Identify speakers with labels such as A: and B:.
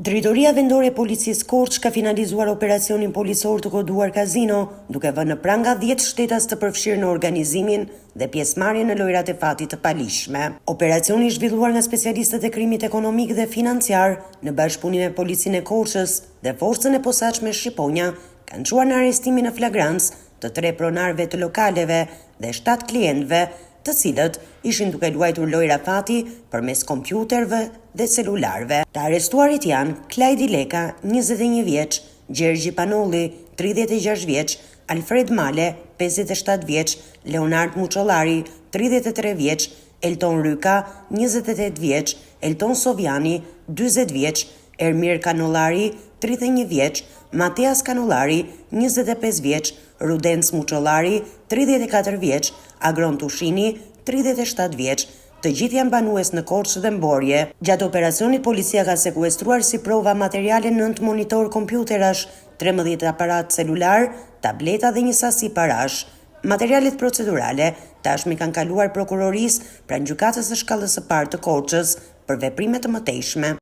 A: Drejtoria vendore e policisë Korçë ka finalizuar operacionin policor të koduar Kazino, duke vënë në pranga 10 shtetas të përfshirë në organizimin dhe pjesëmarrjen në lojrat e fatit të palishme. Operacioni i zhvilluar nga specialistët e krimit ekonomik dhe financiar në bashkëpunim me policinë e Korçës dhe forcën e posaçme shqiponja kanë çuar në arrestimin në flagrancë të 3 pronarëve të lokaleve dhe 7 klientëve, të cilët ishin duke luajtur lojra fati përmes kompjuterëve dhe celularëve. Të arrestuarit janë Klajdi Leka, 21 vjeç, Gjergji Panolli, 36 vjeç, Alfred Male, 57 vjeç, Leonard Muçollari, 33 vjeç, Elton Ryka, 28 vjeç, Elton Sovjani, 40 vjeç, Ermir Kanollari, 31 vjeç, Matias Kanollari, 25 vjeç, Rudenc Muçollari, 34 vjeç, Agron Tushini, 37 vjeç, të gjithë janë banues në Korçë dhe Mborje. Gjatë operacionit policia ka sekuestruar si prova materiale 9 monitor kompjuterash, 13 aparat celular, tableta dhe një sasi parash. Materialet procedurale tashmë kanë kaluar prokurorisë pranë gjykatës së shkallës së parë të Korçës për veprime të mëtejshme.